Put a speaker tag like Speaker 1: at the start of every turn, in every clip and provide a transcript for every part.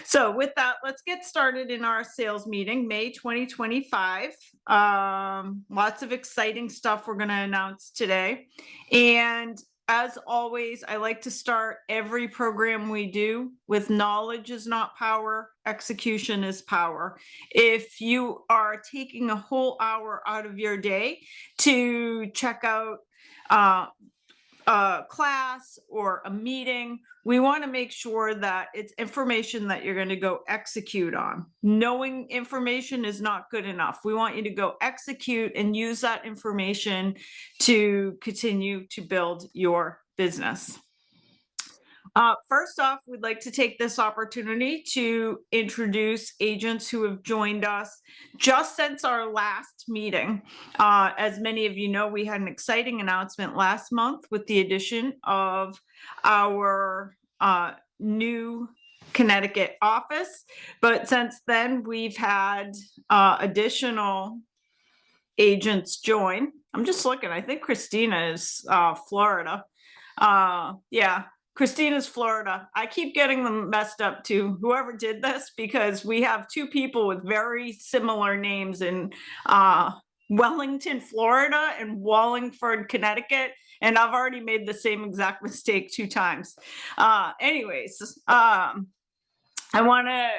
Speaker 1: So with that, let's get started in our sales meeting, May 2025. Lots of exciting stuff we're going to announce today. And as always, I like to start every program we do with knowledge is not power, execution is power. If you are taking a whole hour out of your day to check out a class or a meeting, we want to make sure that it's information that you're going to go execute on. Knowing information is not good enough. We want you to go execute and use that information to continue to build your business. First off, we'd like to take this opportunity to introduce agents who have joined us just since our last meeting. As many of you know, we had an exciting announcement last month with the addition of our new Connecticut office. But since then, we've had additional agents join. I'm just looking, I think Christina is Florida. Yeah. Christina's Florida. I keep getting them messed up to whoever did this because we have two people with very similar names in Wellington, Florida and Wallingford, Connecticut. And I've already made the same exact mistake 2 times. Anyways, I want to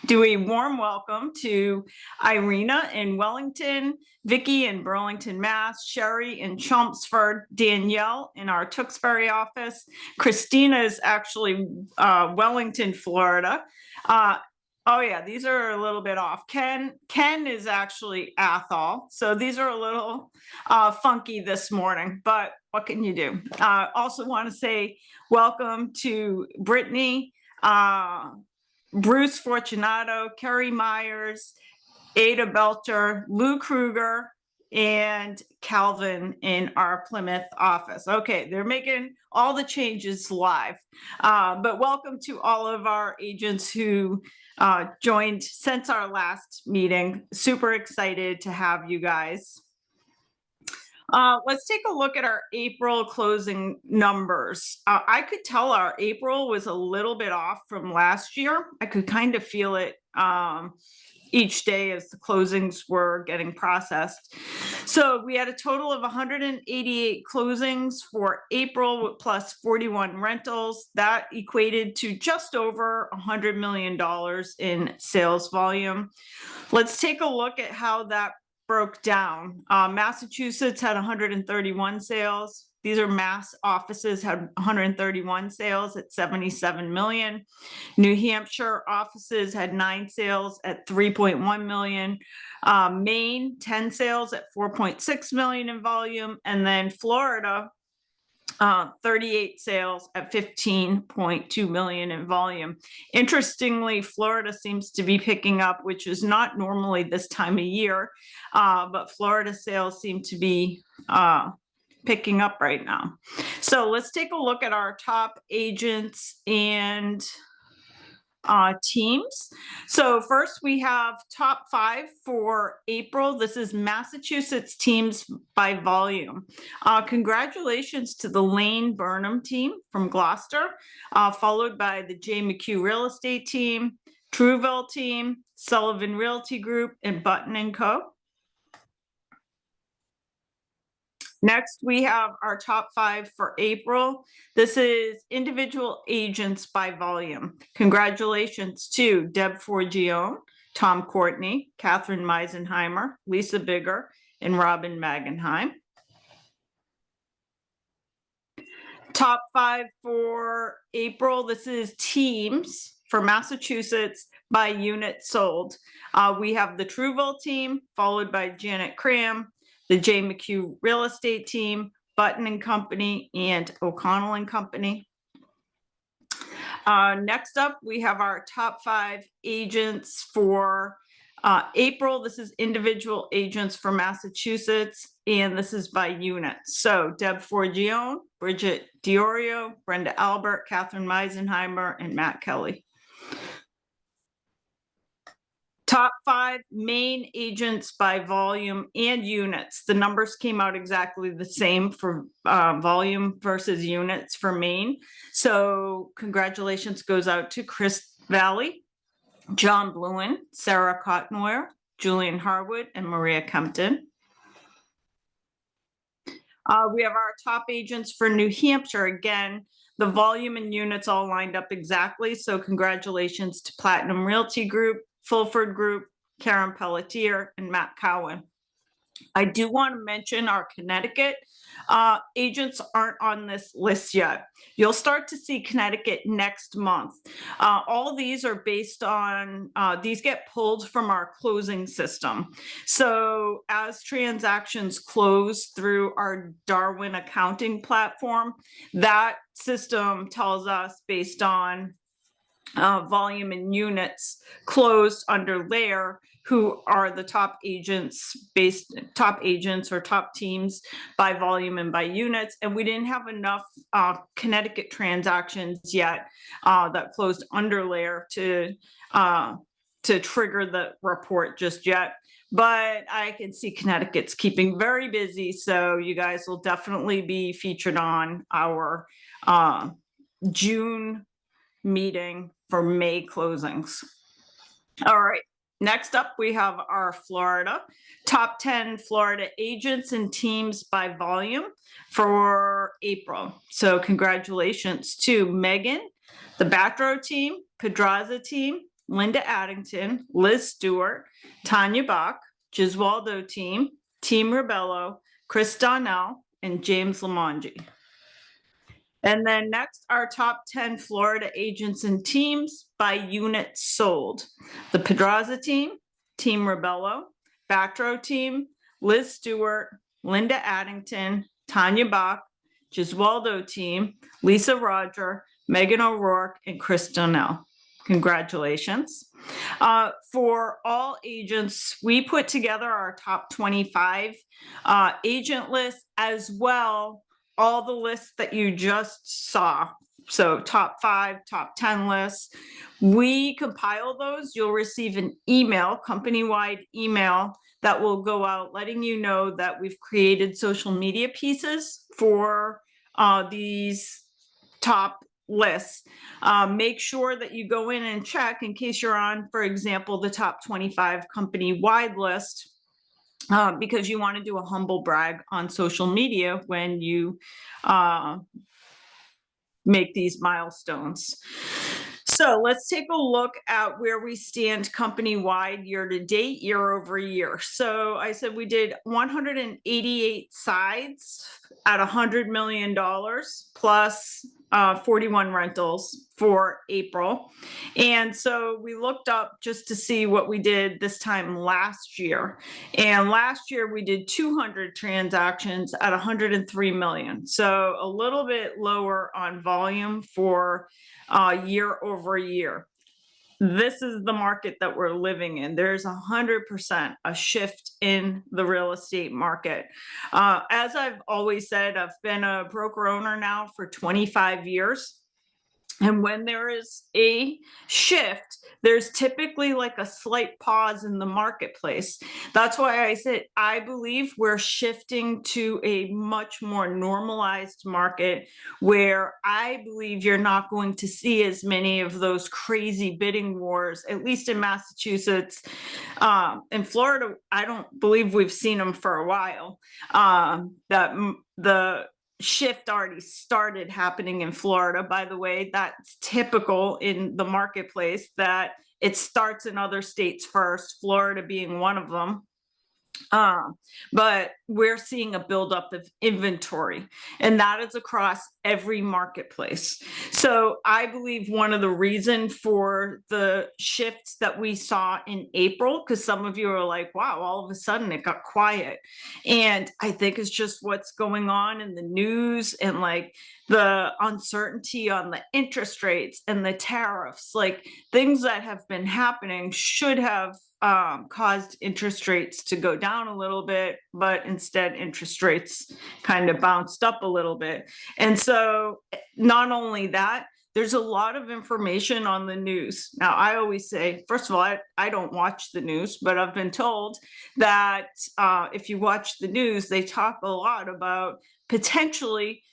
Speaker 1: do a warm welcome to Irina in Wellington, Vicky in Burlington, Mass, Sherry in Chelmsford, Danielle in our Tewksbury office. Christina is actually Wellington, Florida. Oh yeah, these are a little bit off. Ken is actually Athol. So these are a little funky this morning, but what can you do? Also want to say welcome to Brittany, Bruce Fortunato, Kerry Myers, Ada Belcher, Lou Kruger, and Calvin in our Plymouth office. Okay, they're making all the changes live. But welcome to all of our agents who joined since our last meeting. Super excited to have you guys. Let's take a look at our April closing numbers. I could tell our April was a little bit off from last year. I could kind of feel it each day as the closings were getting processed. So we had a total of 188 closings for April plus 41 rentals. That equated to just over $100 million in sales volume. Let's take a look at how that broke down. Massachusetts had 131 sales. These are Mass offices had 131 sales at 77 million. New Hampshire offices had 9 sales at 3.1 million. Maine, 10 sales at 4.6 million in volume. And then Florida, 38 sales at 15.2 million in volume. Interestingly, Florida seems to be picking up, which is not normally this time of year, but Florida sales seem to be picking up right now. So let's take a look at our top agents and teams. So first we have top 5 for April. This is Massachusetts teams by volume. Congratulations to the Lane Burnham team from Gloucester, followed by the J. McHugh Real Estate team, Trouville team, Sullivan Realty Group, and Button & Co. Next, we have our top 5 for April. This is individual agents by volume. Congratulations to Deb Forgione, Tom Courtney, Catherine Meisenheimer, Lisa Bigger, and Robin Magenheim. Top 5 for April. This is teams for Massachusetts by unit sold. We have the Trouville team, followed by Janet Cram, the J. McHugh Real Estate team, Button & Company, and O'Connell & Company. Next up, we have our top 5 agents for April. This is individual agents for Massachusetts, and this is by unit. So Deb Forgione, Bridget Diorio, Brenda Albert, Catherine Meisenheimer, and Matt Kelly. Top 5 main agents by volume and units. The numbers came out exactly the same for volume versus units for Maine. So congratulations goes out to Chris Valley, John Bluen, Sarah Cotnoyer, Julian Harwood, and Maria Kempton. We have our top agents for New Hampshire. Again, the volume and units all lined up exactly. So congratulations to Platinum Realty Group, Fulford Group, Karen Pelletier, and Matt Cowan. I do want to mention our Connecticut agents aren't on this list yet. You'll start to see Connecticut next month. All these are based on, these get pulled from our closing system. So as transactions close through our Darwin accounting platform, that system tells us based on volume and units closed under LAER, who are the top agents or top teams by volume and by units. And we didn't have enough Connecticut transactions yet that closed under LAER to trigger the report just yet. But I can see Connecticut's keeping very busy. So you guys will definitely be featured on our June meeting for May closings. All right, next up we have our Florida, top 10 Florida agents and teams by volume for April. So congratulations to Megan, the Back Row team, Pedraza team, Linda Addington, Liz Stewart, Tanya Bach, Giswaldo team, Team Rebello, Chris Donnell, and James Lamongi. And then next, our top 10 Florida agents and teams by units sold. The Pedraza team, Team Rebello, Back Row team, Liz Stewart, Linda Addington, Tanya Bach, Giswaldo team, Lisa Roger, Megan O'Rourke, and Chris Donnell. Congratulations. For all agents, we put together our top 25 agent list as well. All the lists that you just saw. So top 5, top 10 lists. We compile those. You'll receive an email, company-wide email that will go out letting you know that we've created social media pieces for these top lists. Make sure that you go in and check in case you're on, for example, the top 25 company-wide list. Because you want to do a humble brag on social media when you make these milestones. So let's take a look at where we stand company-wide year to date, year over year. So I said we did 188 sides at $100 million plus 41 rentals for April. And so we looked up just to see what we did this time last year. And last year we did 200 transactions at 103 million. So a little bit lower on volume for year over year. This is the market that we're living in. There's 100% a shift in the real estate market. As I've always said, I've been a broker owner now for 25 years. And when there is a shift, there's typically like a slight pause in the marketplace. That's why I said, I believe we're shifting to a much more normalized market where I believe you're not going to see as many of those crazy bidding wars, at least in Massachusetts. In Florida, I don't believe we've seen them for a while. That the shift already started happening in Florida. By the way, that's typical in the marketplace that it starts in other states first, Florida being one of them. But we're seeing a buildup of inventory, and that is across every marketplace. So I believe one of the reasons for the shifts that we saw in April, because some of you are like, wow, all of a sudden it got quiet. And I think it's just what's going on in the news and like the uncertainty on the interest rates and the tariffs, like things that have been happening should have caused interest rates to go down a little bit, but instead interest rates kind of bounced up a little bit. And so not only that, there's a lot of information on the news. Now, I always say, first of all, I don't watch the news, but I've been told that if you watch the news, they talk a lot about potentially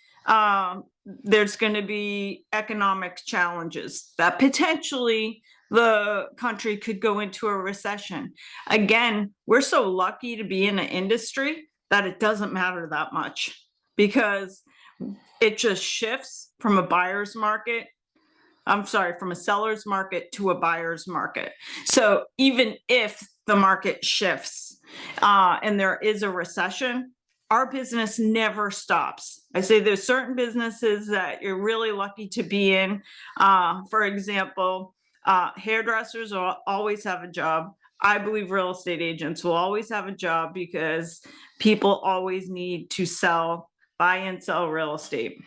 Speaker 1: there's going to be economic challenges, that potentially the country could go into a recession. Again, we're so lucky to be in an industry that it doesn't matter that much because it just shifts from a buyer's market. I'm sorry, from a seller's market to a buyer's market. So even if the market shifts and there is a recession, our business never stops. I say there's certain businesses that you're really lucky to be in. For example, hairdressers will always have a job. I believe real estate agents will always have a job because people always need to buy and sell real estate.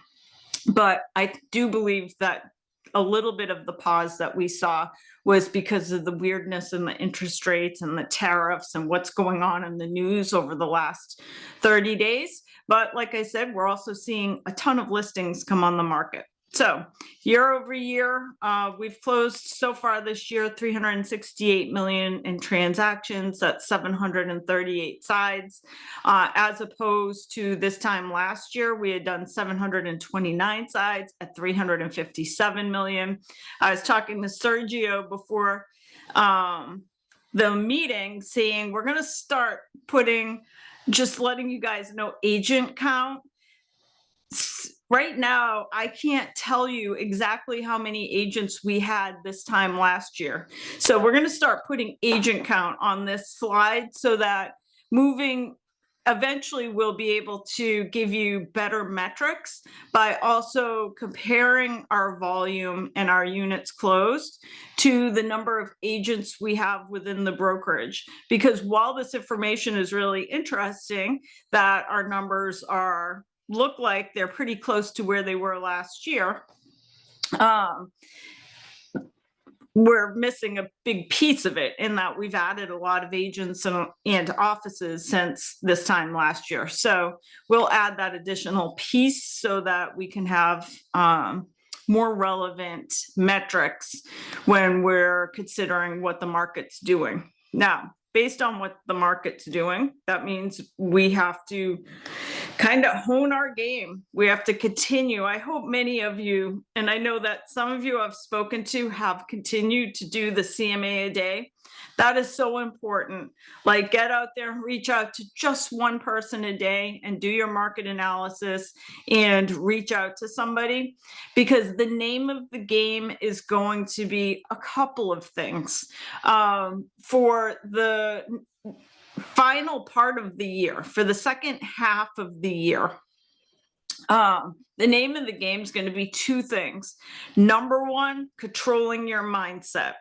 Speaker 1: But I do believe that a little bit of the pause that we saw was because of the weirdness in the interest rates and the tariffs and what's going on in the news over the last 30 days. But like I said, we're also seeing a ton of listings come on the market. So year over year, we've closed so far this year 368 million in transactions. That's 738 sides, as opposed to this time last year, we had done 729 sides at 357 million. I was talking to Sergio before the meeting, saying we're going to start just letting you guys know agent count. Right now, I can't tell you exactly how many agents we had this time last year. So we're going to start putting agent count on this slide so that eventually we'll be able to give you better metrics by also comparing our volume and our units closed to the number of agents we have within the brokerage. Because while this information is really interesting, that our numbers look like they're pretty close to where they were last year, we're missing a big piece of it in that we've added a lot of agents and offices since this time last year. So we'll add that additional piece so that we can have more relevant metrics when we're considering what the market's doing. Now, based on what the market's doing, that means we have to kind of hone our game. We have to continue. I hope many of you, and I know that some of you I've spoken to have continued to do the CMA a day. That is so important. Like, get out there and reach out to just one person a day and do your market analysis and reach out to somebody, because the name of the game is going to be a couple of things. For the final part of the year, for the second half of the year, the name of the game is going to be two things. Number one, controlling your mindset.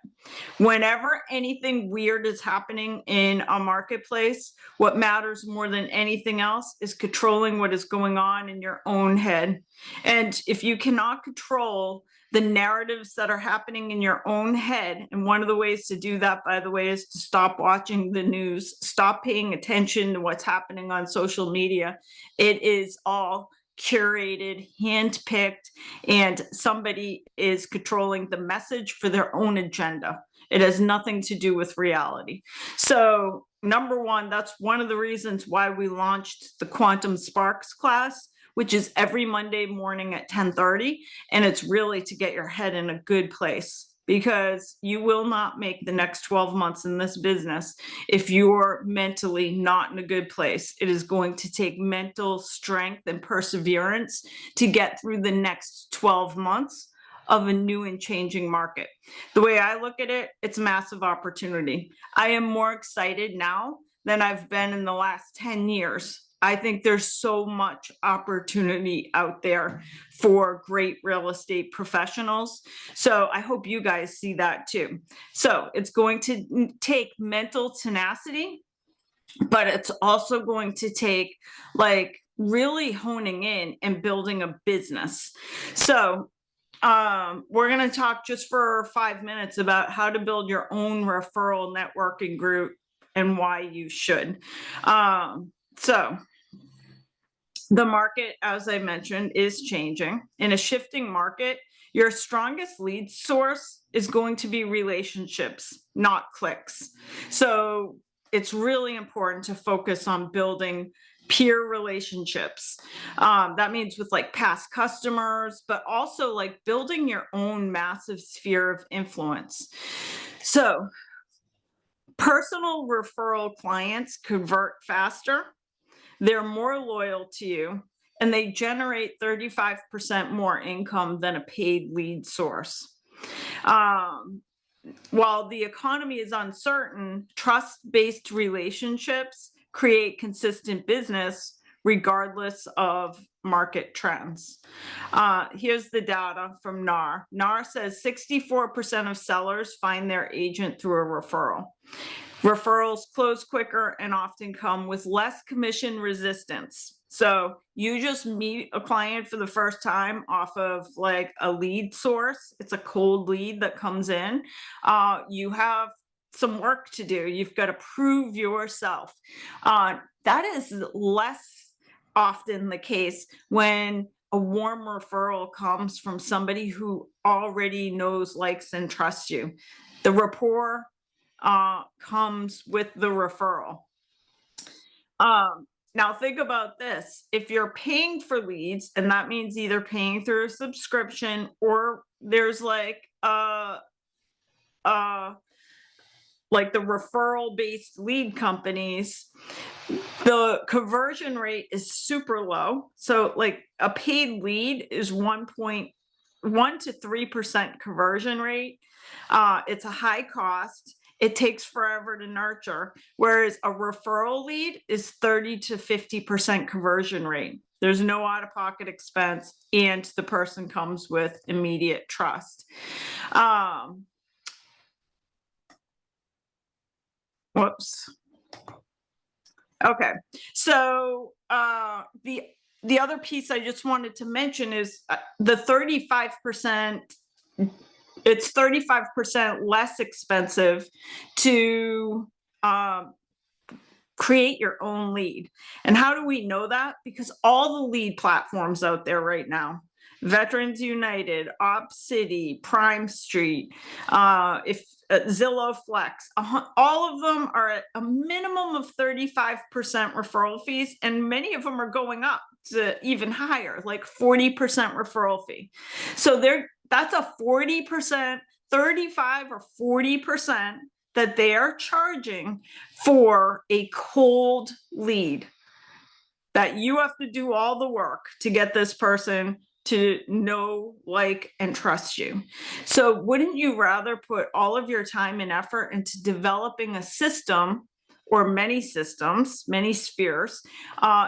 Speaker 1: Whenever anything weird is happening in a marketplace, what matters more than anything else is controlling what is going on in your own head. And if you cannot control the narratives that are happening in your own head, and one of the ways to do that, by the way, is to stop watching the news, stop paying attention to what's happening on social media. It is all curated, handpicked, and somebody is controlling the message for their own agenda. It has nothing to do with reality. So number one, that's one of the reasons why we launched the Quantum Sparks class, which is every Monday morning at 10:30. And it's really to get your head in a good place, because you will not make the next 12 months in this business if you're mentally not in a good place. It is going to take mental strength and perseverance to get through the next 12 months of a new and changing market. The way I look at it, it's massive opportunity. I am more excited now than I've been in the last 10 years. I think there's so much opportunity out there for great real estate professionals. So I hope you guys see that too. So it's going to take mental tenacity, but it's also going to take like really honing in and building a business. So we're going to talk just for 5 minutes about how to build your own referral networking group and why you should. So the market, as I mentioned, is changing. In a shifting market, your strongest lead source is going to be relationships, not clicks. So it's really important to focus on building peer relationships. That means with like past customers, but also like building your own massive sphere of influence. So personal referral clients convert faster, they're more loyal to you, and they generate 35% more income than a paid lead source. Um, while the economy is uncertain, trust-based relationships create consistent business regardless of market trends. Here's the data from NAR. NAR says 64% of sellers find their agent through a referral. Referrals close quicker and often come with less commission resistance. So you just meet a client for the first time off of like a lead source. It's a cold lead that comes in. You have some work to do. You've got to prove yourself. That is less often the case when a warm referral comes from somebody who already knows, likes, and trusts you. The rapport comes with the referral. Now think about this. If you're paying for leads, and that means either paying through a subscription or there's like the referral based lead companies, the conversion rate is super low. So like a paid lead is 1.1 to 3% conversion rate. It's a high cost. It takes forever to nurture, whereas a referral lead is 30 to 50% conversion rate. There's no out-of-pocket expense, and the person comes with immediate trust. Whoops. Okay, so the other piece I just wanted to mention is the 35%. It's 35% less expensive to create your own lead. And how do we know that? Because all the lead platforms out there right now, Veterans United, OpCity, Prime Street, Zillow Flex, all of them are at a minimum of 35% referral fees, and many of them are going up to even higher, like 40% referral fee. So that's a 40%, 35 or 40% that they are charging for a cold lead, that you have to do all the work to get this person to know, like, and trust you. So wouldn't you rather put all of your time and effort into developing a system or many systems, many spheres,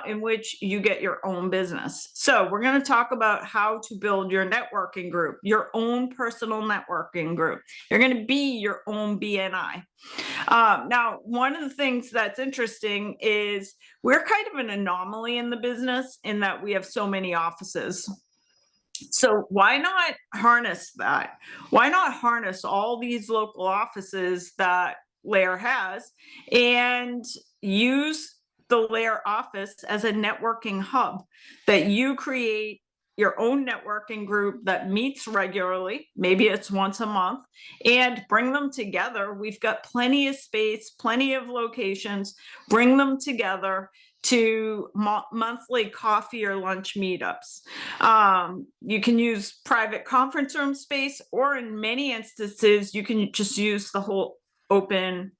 Speaker 1: in which you get your own business? So we're going to talk about how to build your networking group, your own personal networking group. You're going to be your own BNI. Now, one of the things that's interesting is we're kind of an anomaly in the business in that we have so many offices. So why not harness that? Why not harness all these local offices that LAER has and use the LAER office as a networking hub, that you create your own networking group that meets regularly, maybe it's once a month, and bring them together. We've got plenty of space, plenty of locations, bring them together to monthly coffee or lunch meetups. You can use private conference room space, or in many instances, you can just use the whole open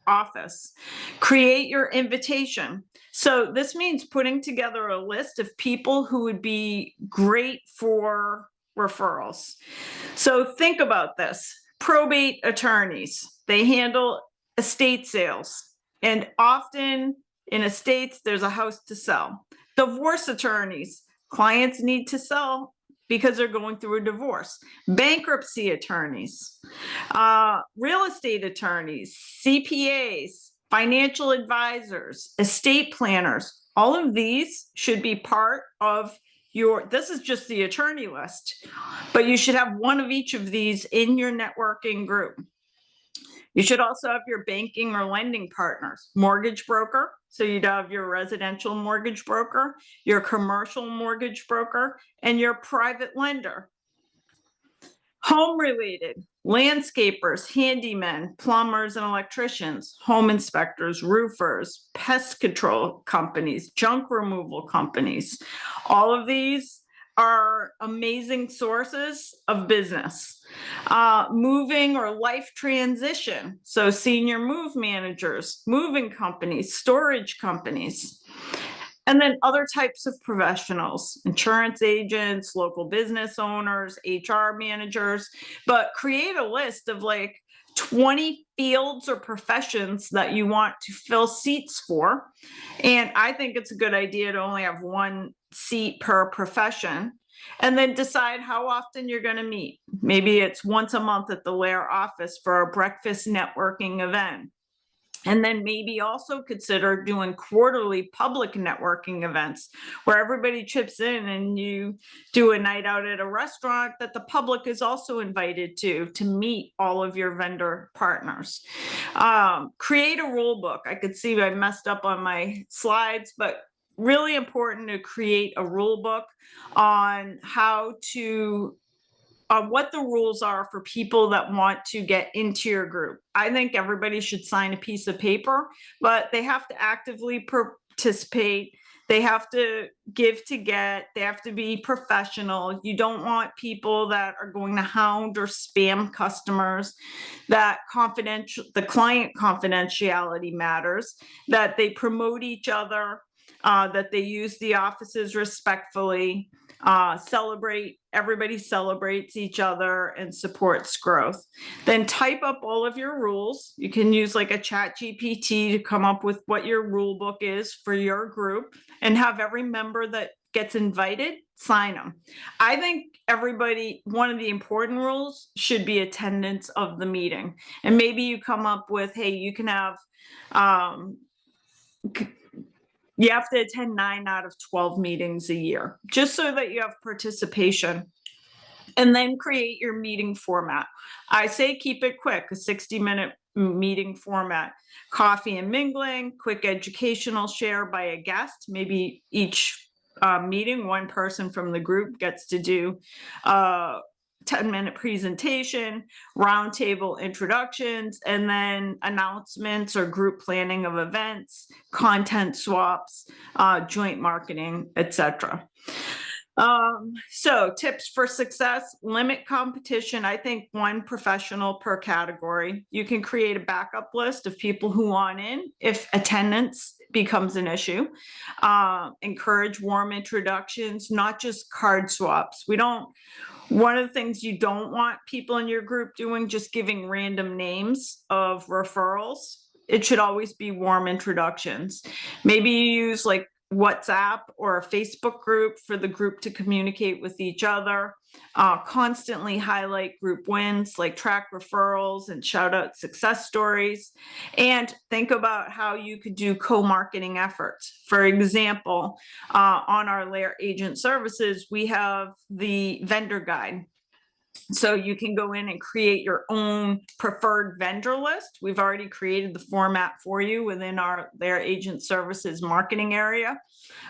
Speaker 1: office. Create your invitation. So this means putting together a list of people who would be great for referrals. So think about this. Probate attorneys, they handle estate sales, and often in estates, there's a house to sell. Divorce attorneys, clients need to sell because they're going through a divorce. Bankruptcy attorneys, real estate attorneys, CPAs, financial advisors, estate planners, all of these should be part of this is just the attorney list, but you should have one of each of these in your networking group. You should also have your banking or lending partners, mortgage broker. So you'd have your residential mortgage broker, your commercial mortgage broker, and your private lender. Home related, landscapers, handymen, plumbers and electricians, home inspectors, roofers, pest control companies, junk removal companies. All of these are amazing sources of business. moving or life transition. So senior move managers, moving companies, storage companies. And then other types of professionals, insurance agents, local business owners, HR managers, but create a list of like 20 fields or professions that you want to fill seats for. And I think it's a good idea to only have one seat per profession. And then decide how often you're going to meet. Maybe it's once a month at the LAER office for a breakfast networking event. And then maybe also consider doing quarterly public networking events where everybody chips in and you do a night out at a restaurant that the public is also invited to meet all of your vendor partners. Create a rule book. I could see I messed up on my slides, but really important to create a rule book on how to what the rules are for people that want to get into your group. I think everybody should sign a piece of paper, but they have to actively participate. They have to give to get. They have to be professional. You don't want people that are going to hound or spam customers. That the client confidentiality matters. That they promote each other. That they use the offices respectfully. Everybody celebrates each other and supports growth. Then type up all of your rules. You can use like a chat GPT to come up with what your rule book is for your group and have every member that gets invited sign them. I think one of the important rules should be attendance of the meeting. And maybe you come up with, hey, you can have, you have to attend 9 out of 12 meetings a year, just so that you have participation. And then create your meeting format. I say keep it quick, a 60-minute meeting format. Coffee and mingling, quick educational share by a guest. Maybe each meeting, one person from the group gets to do 10-minute presentation, roundtable introductions, and then announcements or group planning of events, content swaps, joint marketing, etc. So tips for success: limit competition. I think one professional per category. You can create a backup list of people who want in if attendance becomes an issue. Encourage warm introductions, not just card swaps. One of the things you don't want people in your group doing, just giving random names of referrals. It should always be warm introductions. Maybe you use like WhatsApp or a Facebook group for the group to communicate with each other. Constantly highlight group wins, like track referrals and shout out success stories. And think about how you could do co-marketing efforts. For example, on our LAER agent services, we have the vendor guide. So you can go in and create your own preferred vendor list. We've already created the format for you within our LAER agent services marketing area,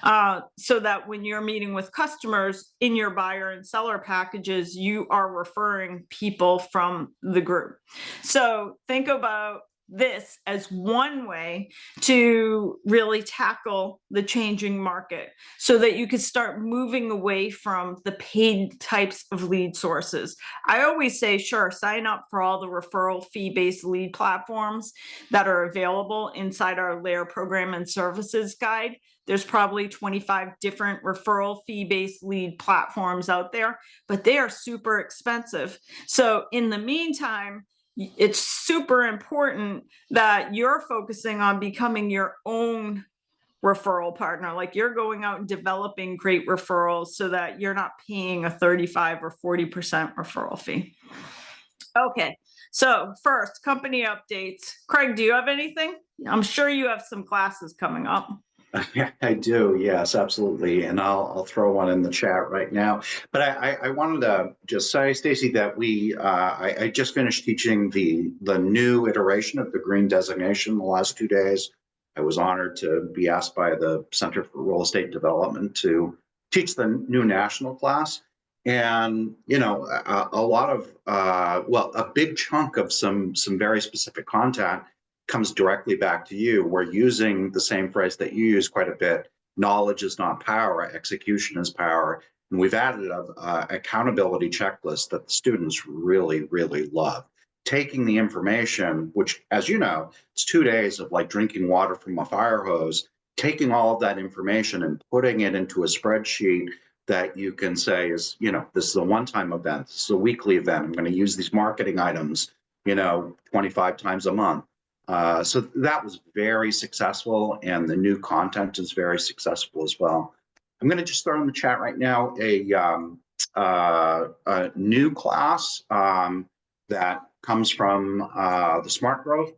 Speaker 1: so that when you're meeting with customers in your buyer and seller packages, you are referring people from the group. So think about this as one way to really tackle the changing market so that you could start moving away from the paid types of lead sources. I always say, sure, sign up for all the referral fee-based lead platforms that are available inside our LAER program and services guide. There's probably 25 different referral fee-based lead platforms out there, but they are super expensive. So in the meantime, it's super important that you're focusing on becoming your own referral partner. Like you're going out and developing great referrals so that you're not paying a 35 or 40% referral fee. Okay, so first, company updates. Craig, do you have anything? I'm sure you have some classes coming up.
Speaker 2: I do, yes, absolutely, and I'll throw one in the chat right now. But I wanted to just say, Stacy, that I just finished teaching the new iteration of the green designation the last 2 days. I was honored to be asked by the Center for Real Estate Development to teach the new national class, and a lot of a big chunk of some very specific content comes directly back to you. We're using the same phrase that you use quite a bit. Knowledge is not power, execution is power. And we've added a accountability checklist that the students really, really love. Taking the information, which, as you know, it's 2 days of like drinking water from a fire hose, taking all of that information and putting it into a spreadsheet that you can say is, this is a one-time event, this is a weekly event. I'm going to use these marketing items, 25 times a month. So that was very successful, and the new content is very successful as well. I'm going to just throw in the chat right now a new class that comes from the Smart Growth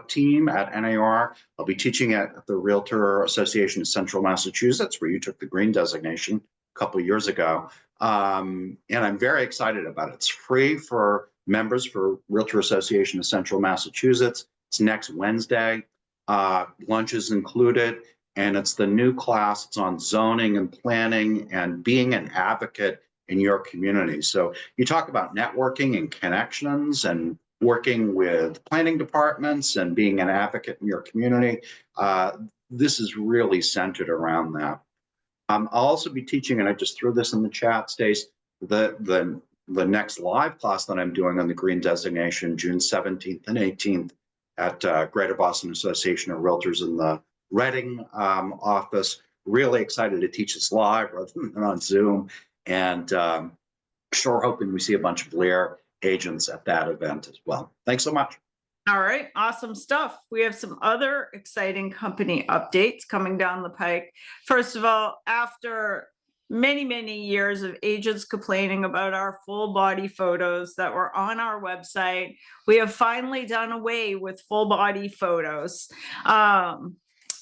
Speaker 2: team at NAR. I'll be teaching it at the Realtor Association of Central Massachusetts, where you took the green designation a couple of years ago. And I'm very excited about it. It's free for members for Realtor Association of Central Massachusetts. It's next Wednesday. Lunch is included, and it's the new class. It's on zoning and planning and being an advocate in your community. So you talk about networking and connections and working with planning departments and being an advocate in your community. This is really centered around that. I'll also be teaching, and I just threw this in the chat, Stace, the next live class that I'm doing on the green designation, June 17th and 18th at Greater Boston Association of Realtors in the Reading office. Really excited to teach this live rather than on Zoom, and sure hoping we see a bunch of LAER agents at that event as well. Thanks so much.
Speaker 1: All right, awesome stuff. We have some other exciting company updates coming down the pike. First of all, after many, many years of agents complaining about our full body photos that were on our website, we have finally done away with full body photos.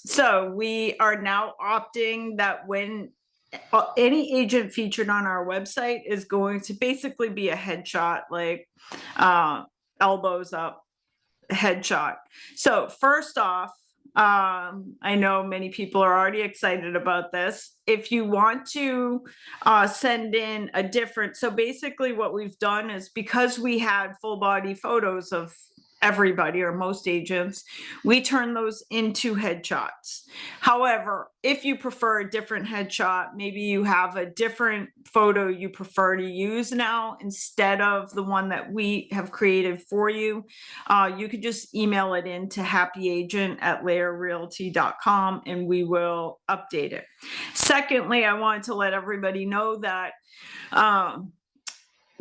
Speaker 1: So we are now opting that when any agent featured on our website is going to basically be a headshot, like elbows up headshot. So first off, I know many people are already excited about this. If you want to send in a different, so basically what we've done is, because we had full body photos of everybody or most agents, we turn those into headshots. However, if you prefer a different headshot, maybe you have a different photo you prefer to use now instead of the one that we have created for you, you could just email it in to happyagent@laerrealty.com and we will update it. Secondly, I wanted to let everybody know that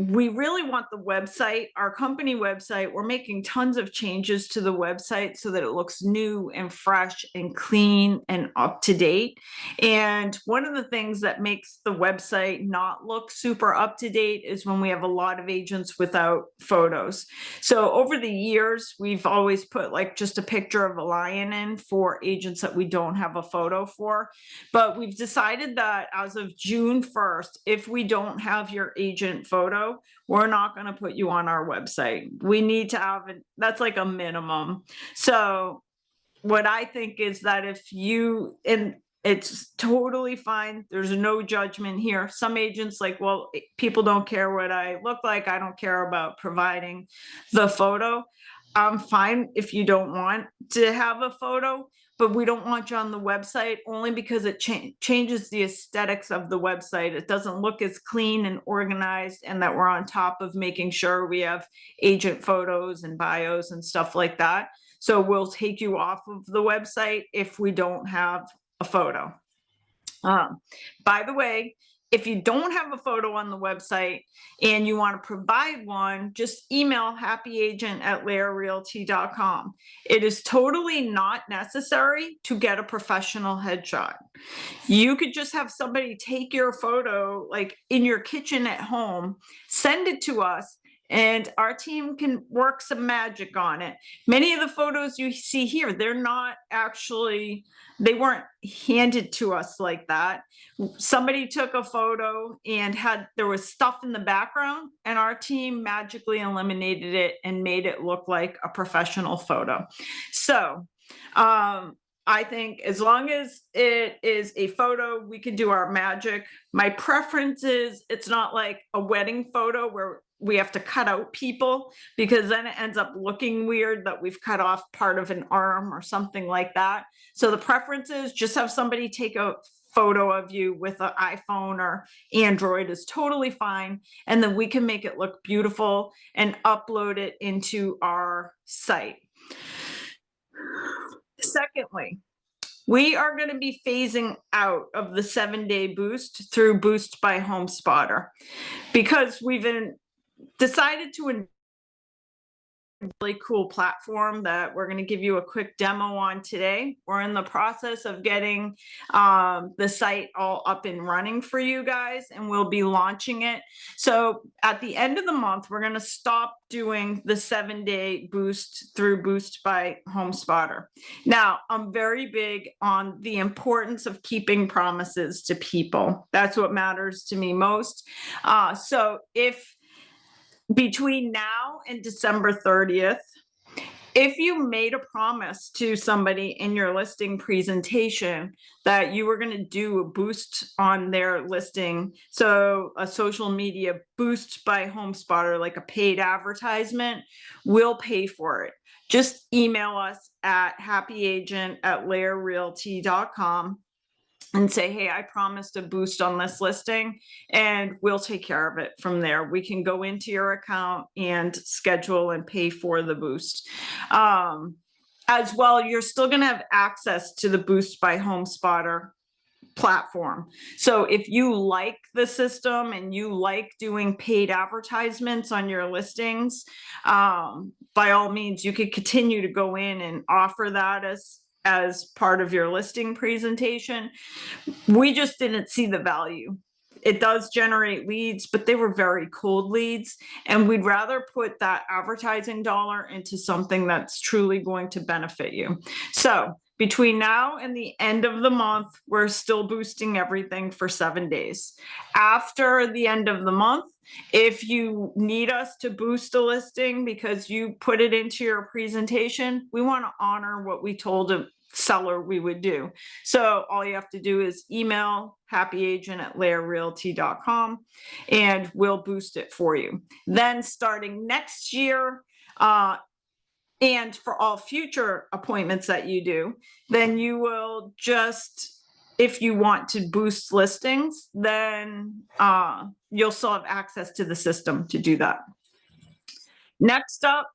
Speaker 1: we really want the website, our company website, we're making tons of changes to the website so that it looks new and fresh and clean and up to date. And one of the things that makes the website not look super up to date is when we have a lot of agents without photos. So over the years, we've always put like just a picture of a lion in for agents that we don't have a photo for. But we've decided that as of June 1st, if we don't have your agent photo, we're not going to put you on our website. We need to have it. That's like a minimum. So what I think is that if you, and it's totally fine, there's no judgment here. Some agents like, well, people don't care what I look like, I don't care about providing the photo. I'm fine if you don't want to have a photo, but we don't want you on the website only because it changes the aesthetics of the website. It doesn't look as clean and organized, and that we're on top of making sure we have agent photos and bios and stuff like that. So we'll take you off of the website if we don't have a photo. By the way, if you don't have a photo on the website and you want to provide one, just email happyagent@laerrealty.com. It is totally not necessary to get a professional headshot. You could just have somebody take your photo, like in your kitchen at home, send it to us, and our team can work some magic on it. Many of the photos you see here, they're not actually, they weren't handed to us like that. Somebody took a photo and there was stuff in the background, and our team magically eliminated it and made it look like a professional photo. So I think as long as it is a photo, we can do our magic. My preference is it's not like a wedding photo where we have to cut out people, because then it ends up looking weird that we've cut off part of an arm or something like that. So the preference is just have somebody take a photo of you with an iPhone or Android is totally fine. And then we can make it look beautiful and upload it into our site. Secondly, we are going to be phasing out of the 7-day boost through Boost by HomeSpotter because we've decided to really cool platform that we're going to give you a quick demo on today. We're in the process of getting the site all up and running for you guys, and we'll be launching it. So at the end of the month, we're going to stop doing the 7-day boost through Boost by HomeSpotter. Now, I'm very big on the importance of keeping promises to people. That's what matters to me most. So if between now and December 30th, if you made a promise to somebody in your listing presentation that you were going to do a boost on their listing, so a social media boost by HomeSpotter, like a paid advertisement, we'll pay for it. Just email us at happyagent@laerrealty.com and say, hey, I promised a boost on this listing, and we'll take care of it from there. We can go into your account and schedule and pay for the boost. As well, you're still going to have access to the Boost by HomeSpotter platform. So if you like the system and you like doing paid advertisements on your listings, by all means, you could continue to go in and offer that as part of your listing presentation. We just didn't see the value. It does generate leads, but they were very cold leads, and we'd rather put that advertising dollar into something that's truly going to benefit you. So between now and the end of the month, we're still boosting everything for 7 days. After the end of the month, if you need us to boost a listing because you put it into your presentation, we want to honor what we told a seller we would do. So all you have to do is email happyagent@laerrealty.com and we'll boost it for you. Then starting next year, and for all future appointments that you do, then you will just, if you want to boost listings, then you'll still have access to the system to do that. Next up,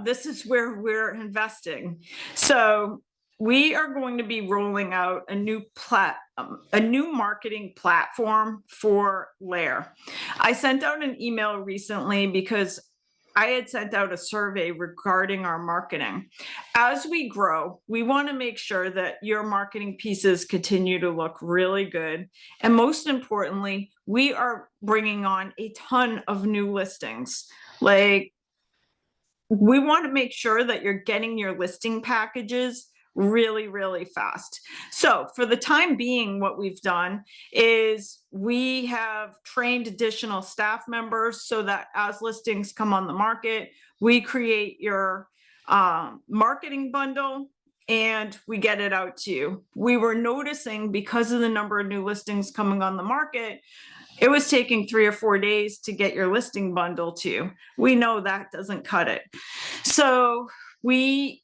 Speaker 1: this is where we're investing. So we are going to be rolling out a new marketing platform for LAER. I sent out an email recently because I had sent out a survey regarding our marketing. As we grow, we want to make sure that your marketing pieces continue to look really good. And most importantly, we are bringing on a ton of new listings. Like, we want to make sure that you're getting your listing packages really, really fast. So for the time being, what we've done is we have trained additional staff members so that as listings come on the market, we create your marketing bundle and we get it out to you. We were noticing, because of the number of new listings coming on the market, it was taking 3 or 4 days to get your listing bundle to you. We know that doesn't cut it. So we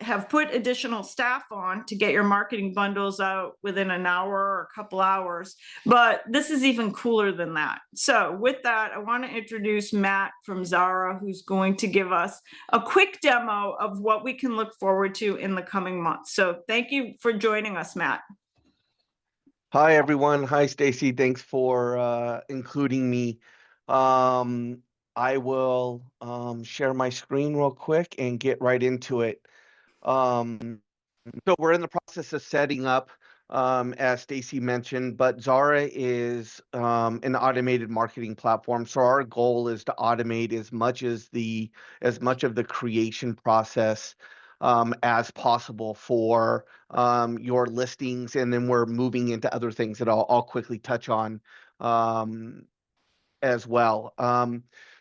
Speaker 1: have put additional staff on to get your marketing bundles out within an hour or a couple hours, but this is even cooler than that. So with that, I want to introduce Matt from Zara, who's going to give us a quick demo of what we can look forward to in the coming months. So thank you for joining us, Matt.
Speaker 3: Hi, everyone. Hi, Stacy. Thanks for including me. I will share my screen real quick and get right into it. So we're in the process of setting up, as Stacy mentioned, but Zara is an automated marketing platform. So our goal is to automate as much of the creation process as possible for your listings, and then we're moving into other things that I'll quickly touch on as well.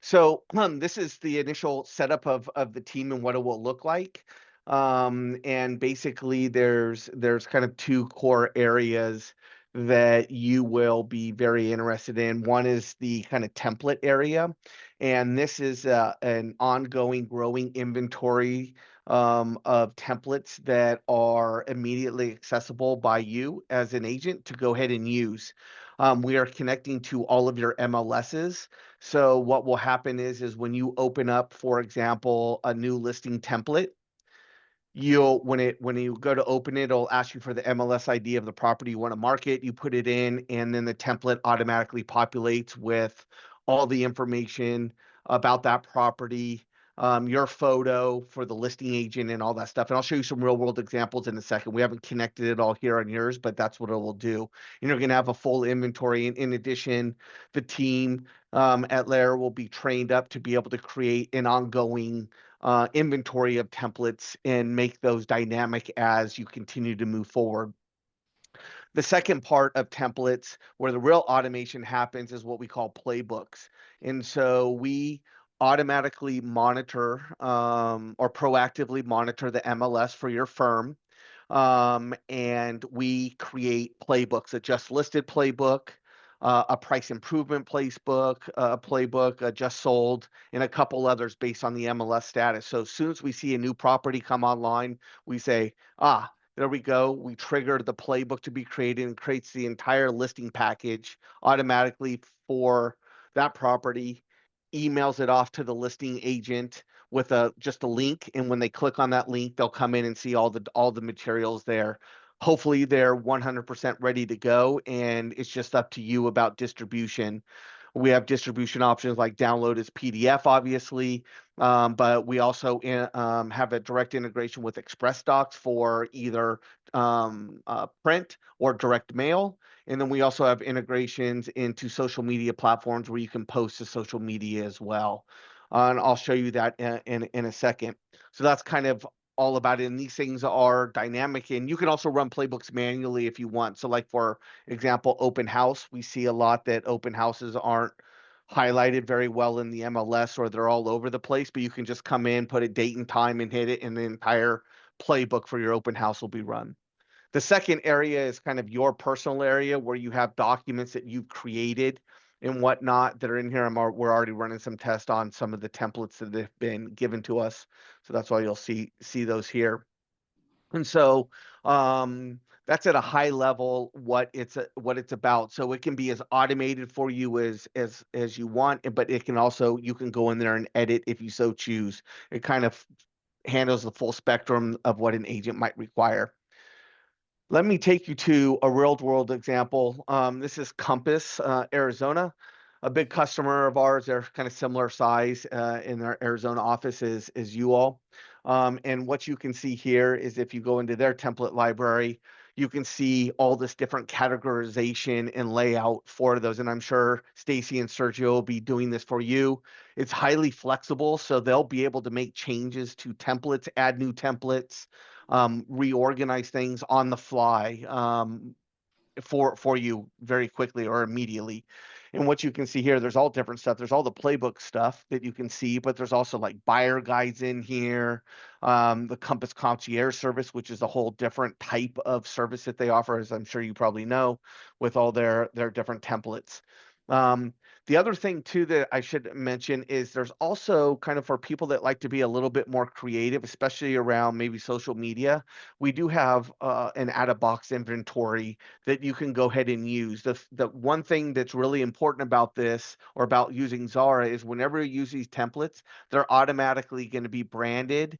Speaker 3: So this is the initial setup of the team and what it will look like. And basically there's kind of 2 core areas that you will be very interested in. One is the kind of template area, And this is an ongoing growing inventory of templates that are immediately accessible by you as an agent to go ahead and use. We are connecting to all of your MLSs. So what will happen is when you open up, for example, a new listing template, you'll when you go to open it, it'll ask you for the MLS ID of the property you want to market. You put it in, and then the template automatically populates with all the information about that property, your photo for the listing agent, and all that stuff. And I'll show you some real world examples in a second. We haven't connected it all here on yours, but that's what it will do. And you're going to have a full inventory. And in addition, the team at LAER will be trained up to be able to create an ongoing inventory of templates and make those dynamic as you continue to move forward. The second part of templates where the real automation happens is what we call playbooks. And so we automatically monitor or proactively monitor the MLS for your firm. And we create playbooks, a just listed playbook, a price improvement playbook, a just sold, and a couple others based on the MLS status. So as soon as we see a new property come online, we say, there we go. We trigger the playbook to be created and creates the entire listing package automatically for that property, emails it off to the listing agent with just a link. And when they click on that link, they'll come in and see all the materials there. Hopefully they're 100% ready to go, and it's just up to you about distribution. We have distribution options like download as PDF, obviously, but we also have a direct integration with Express Docs for either print or direct mail. And then we also have integrations into social media platforms where you can post to social media as well. And I'll show you that in a second. So that's kind of all about it. And these things are dynamic, and you can also run playbooks manually if you want. So like for example, open house, we see a lot that open houses aren't highlighted very well in the MLS, or they're all over the place, but you can just come in, put a date and time and hit it, and the entire playbook for your open house will be run. The second area is kind of your personal area where you have documents that you've created and whatnot that are in here. We're already running some tests on some of the templates that have been given to us. So that's why you'll see those here. And so that's at a high level what it's about. So it can be as automated for you as you want, but it can also, you can go in there and edit if you so choose. It kind of handles the full spectrum of what an agent might require. Let me take you to a real world example. This is Compass, Arizona, a big customer of ours. They're kind of similar size in their Arizona office as you all. And what you can see here is if you go into their template library, you can see all this different categorization and layout for those. And I'm sure Stacy and Sergio will be doing this for you. It's highly flexible, so they'll be able to make changes to templates, add new templates, reorganize things on the fly for you very quickly or immediately. And what you can see here, there's all different stuff. There's all the playbook stuff that you can see, but there's also like buyer guides in here, the Compass Concierge service, which is a whole different type of service that they offer, as I'm sure you probably know, with all their different templates. The other thing too that I should mention is there's also kind of for people that like to be a little bit more creative, especially around maybe social media, we do have an out-of-box inventory that you can go ahead and use. The one thing that's really important about this or about using Zara is whenever you use these templates, they're automatically going to be branded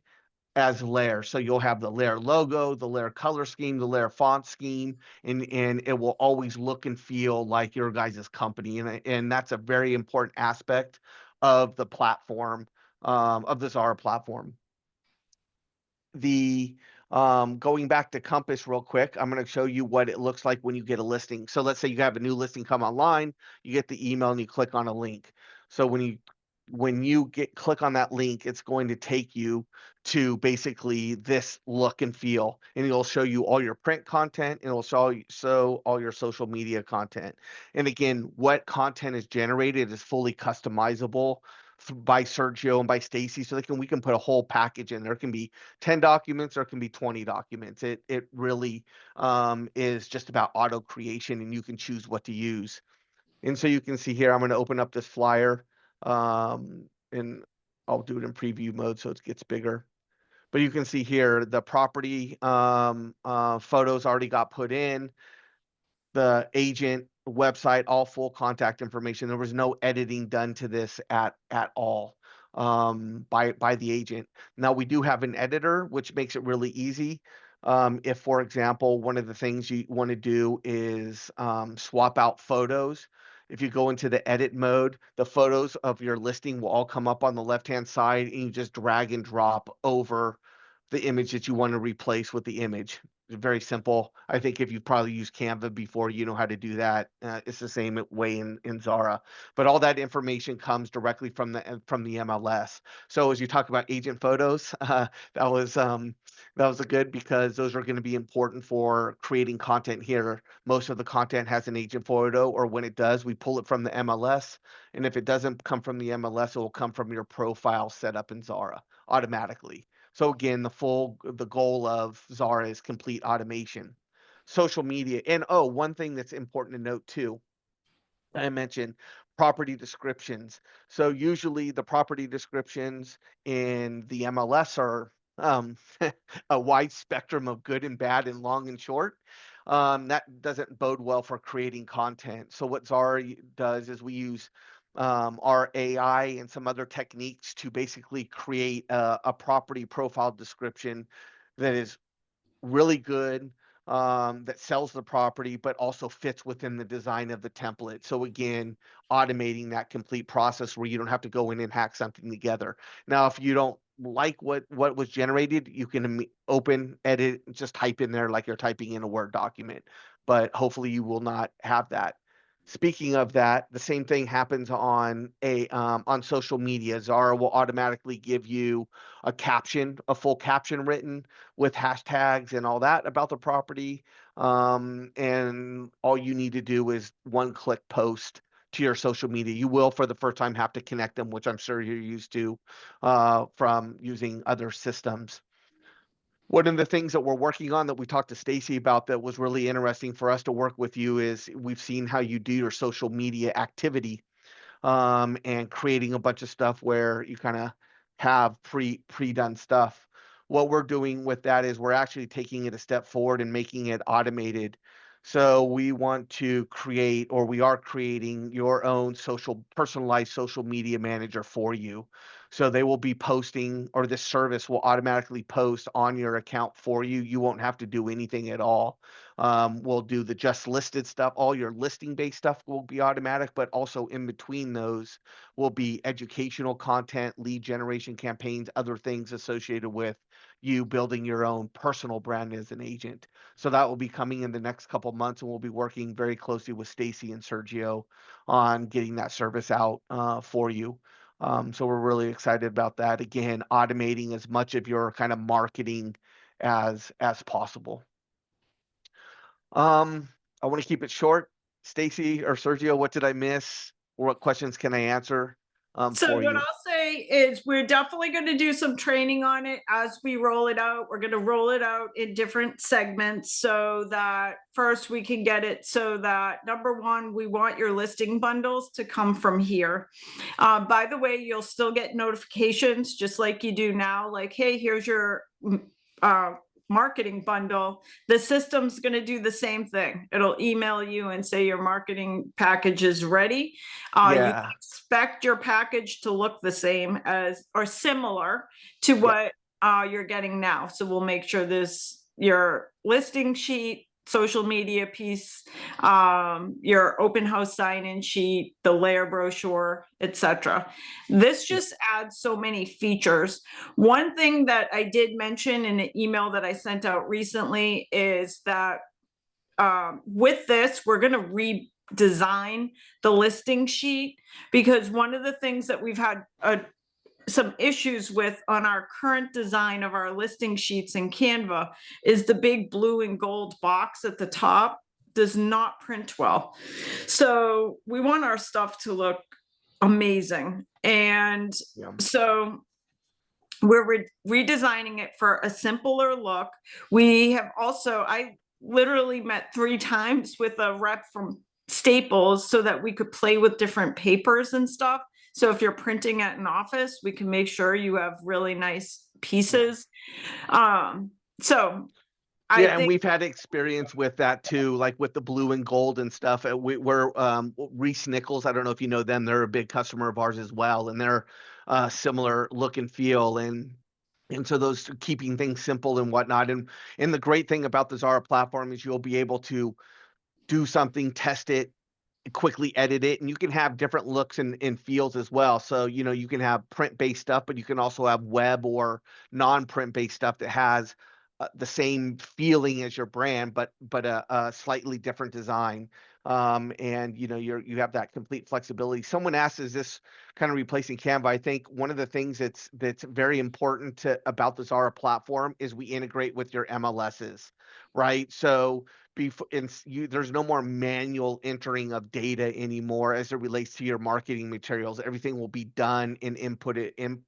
Speaker 3: as LAER. So you'll have the LAER logo, the LAER color scheme, the LAER font scheme, and it will always look and feel like your guys' company. And that's a very important aspect of the platform, of the Zara platform. The going back to Compass real quick, I'm going to show you what it looks like when you get a listing. So let's say you have a new listing come online, you get the email and you click on a link. So when you click on that link, it's going to take you to basically this look and feel, and it'll show you all your print content, and it'll show all your social media content. And again, what content is generated is fully customizable by Sergio and by Stacy, so we can put a whole package in. There can be 10 documents, or it can be 20 documents. It really is just about auto creation, and you can choose what to use. And so you can see here, I'm going to open up this flyer. And I'll do it in preview mode so it gets bigger. But you can see here the property photos already got put in, the agent website, all full contact information. There was no editing done to this at all by the agent. Now we do have an editor, which makes it really easy. If, for example, one of the things you want to do is swap out photos. If you go into the edit mode, the photos of your listing will all come up on the left-hand side, and you just drag and drop over the image that you want to replace with the image. Very simple. I think if you've probably used Canva before, you know how to do that. It's the same way in Zara, but all that information comes directly from the MLS. So as you talk about agent photos, that was a good, because those are going to be important for creating content here. Most of the content has an agent photo, or when it does, we pull it from the MLS. And if it doesn't come from the MLS, it will come from your profile set up in Zara automatically. So again, the goal of Zara is complete automation. Social media. And one thing that's important to note too, I mentioned property descriptions. So usually the property descriptions in the MLS are a wide spectrum of good and bad and long and short. That doesn't bode well for creating content. So what Zara does is we use our AI and some other techniques to basically create a property profile description that is really good, that sells the property, but also fits within the design of the template. So again, automating that complete process where you don't have to go in and hack something together. Now, if you don't like what was generated, you can open, edit, just type in there like you're typing in a Word document. But hopefully you will not have that. Speaking of that, the same thing happens on social media. Zara will automatically give you a caption, a full caption written with hashtags and all that about the property. And all you need to do is one-click post to your social media. You will, for the first time, have to connect them, which I'm sure you're used to from using other systems. One of the things that we're working on that we talked to Stacy about that was really interesting for us to work with you is we've seen how you do your social media activity, and creating a bunch of stuff where you kind of have pre-done stuff. What we're doing with that is we're actually taking it a step forward and making it automated. So we want to create, or we are creating, your own personalized social media manager for you. So they will be posting, or this service will automatically post on your account for you. You won't have to do anything at all. We'll do the just listed stuff. All your listing based stuff will be automatic, but also in between those will be educational content, lead generation campaigns, other things associated with you building your own personal brand as an agent. So that will be coming in the next couple months, and we'll be working very closely with Stacy and Sergio on getting that service out for you. So we're really excited about that. Again, automating as much of your kind of marketing as possible. I want to keep it short. Stacy or Sergio, what did I miss? Or what questions can I answer
Speaker 1: So
Speaker 3: for
Speaker 1: what
Speaker 3: you?
Speaker 1: I'll say is we're definitely going to do some training on it as we roll it out. We're going to roll it out in different segments so that first we can get it so that, number one, we want your listing bundles to come from here. By the way, you'll still get notifications just like you do now, like, hey, here's your marketing bundle. The system's going to do the same thing. It'll email you and say your marketing package is ready. You can expect your package to look the same as, or similar to what you're getting now. So we'll make sure your listing sheet, social media piece, your open house sign-in sheet, the LAER brochure, etc. This just adds so many features. One thing that I did mention in an email that I sent out recently is that with this, we're going to redesign the listing sheet, because one of the things that we've had some issues with on our current design of our listing sheets in Canva is the big blue and gold box at the top does not print well. So we want our stuff to look amazing. And so we're redesigning it for a simpler look. We have also, I literally met 3 times with a rep from Staples so that we could play with different papers and stuff. So if you're printing at an office, we can make sure you have really nice pieces. So I
Speaker 3: Yeah, and
Speaker 1: think,
Speaker 3: we've had experience with that too, like with the blue and gold and stuff. We're Reese Nichols. I don't know if you know them. They're a big customer of ours as well, and they're similar look and feel, and so those keeping things simple and whatnot. And the great thing about the Zara platform is you'll be able to do something, test it, quickly edit it, and you can have different looks and feels as well. So, you know, you can have print-based stuff, but you can also have web or non-print-based stuff that has the same feeling as your brand, but a slightly different design. And you know, you have that complete flexibility. Someone asked, "Is this kind of replacing Canva?" I think one of the things that's very important about the Zara platform is we integrate with your MLSs, right? So there's no more manual entering of data anymore as it relates to your marketing materials. Everything will be done and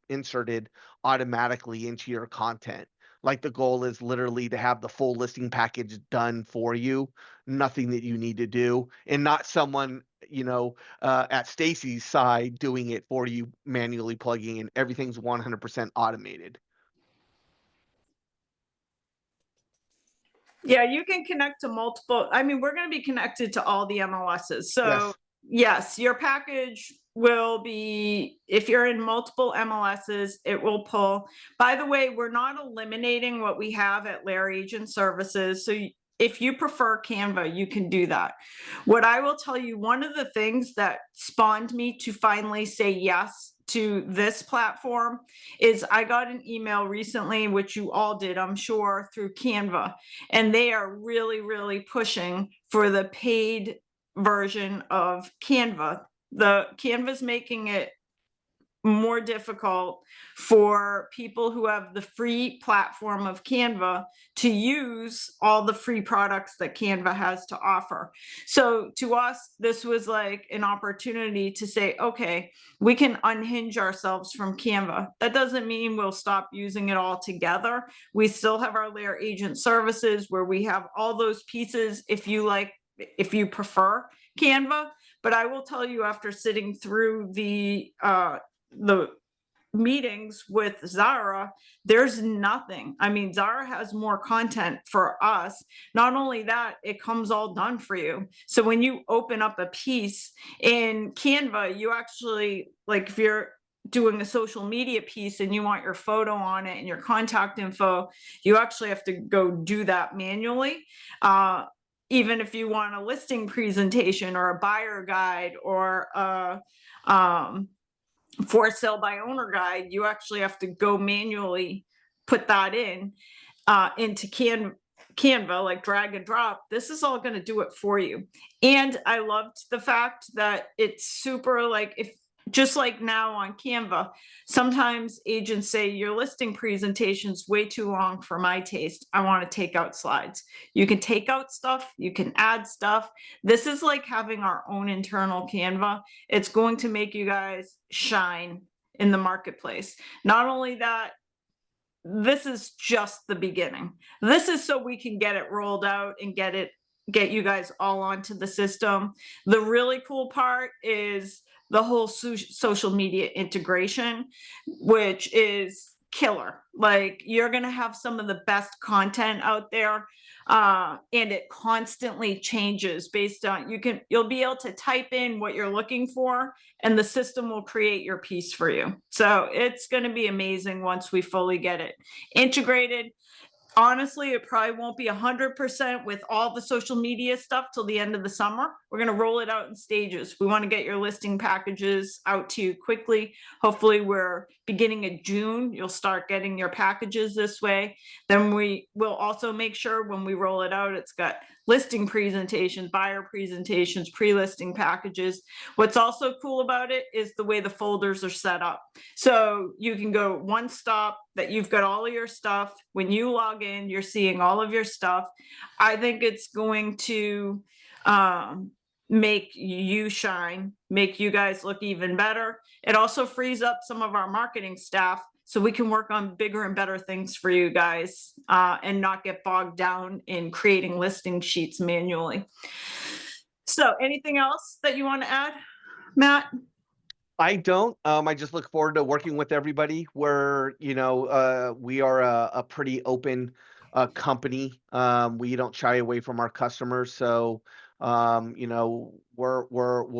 Speaker 3: inserted automatically into your content. Like the goal is literally to have the full listing package done for you, nothing that you need to do, and not someone, you know, at Stacy's side doing it for you, manually plugging in. Everything's 100% automated.
Speaker 1: yeah, you can connect to multiple, I mean, we're going to be connected to all the MLSs. So yes, your package will be, if you're in multiple MLSs, it will pull. By the way, we're not eliminating what we have at LAER Agent Services. So if you prefer Canva, you can do that. What I will tell you, one of the things that spawned me to finally say yes to this platform is I got an email recently, which you all did, I'm sure, through Canva, and they are really, really pushing for the paid version of Canva. The Canva's making it more difficult for people who have the free platform of Canva to use all the free products that Canva has to offer. So to us, this was like an opportunity to say, okay, we can unhinge ourselves from Canva. That doesn't mean we'll stop using it altogether. We still have our LAER Agent Services where we have all those pieces if you prefer Canva. But I will tell you, after sitting through the meetings with Zara, there's nothing. I mean, Zara has more content for us. Not only that, it comes all done for you. So when you open up a piece in Canva, you actually, like, if you're doing a social media piece and you want your photo on it and your contact info, you actually have to go do that manually. Even if you want a listing presentation or a buyer guide or a for sale by owner guide, you actually have to go manually put that into Canva, like drag and drop. This is all going to do it for you. And I loved the fact that it's super, like, if just like now on Canva, sometimes agents say your listing presentation's way too long for my taste. I want to take out slides. You can take out stuff, you can add stuff. This is like having our own internal Canva. It's going to make you guys shine in the marketplace. Not only that, this is just the beginning. This is so we can get it rolled out and get you guys all onto the system. The really cool part is the whole social media integration, which is killer. Like, you're going to have some of the best content out there. And it constantly changes based on, you'll be able to type in what you're looking for and the system will create your piece for you. So it's going to be amazing once we fully get it integrated. Honestly, it probably won't be 100% with all the social media stuff till the end of the summer. We're going to roll it out in stages. We want to get your listing packages out to you quickly. Hopefully we're beginning of June. You'll start getting your packages this way. Then we will also make sure when we roll it out, it's got listing presentations, buyer presentations, pre-listing packages. What's also cool about it is the way the folders are set up. So you can go one stop, that you've got all of your stuff. When you log in, you're seeing all of your stuff. I think it's going to make you shine, make you guys look even better. It also frees up some of our marketing staff so we can work on bigger and better things for you guys and not get bogged down in creating listing sheets manually. So anything else that you want to add, Matt?
Speaker 3: I don't. I just look forward to working with everybody. We are a pretty open company. We don't shy away from our customers. So, we'll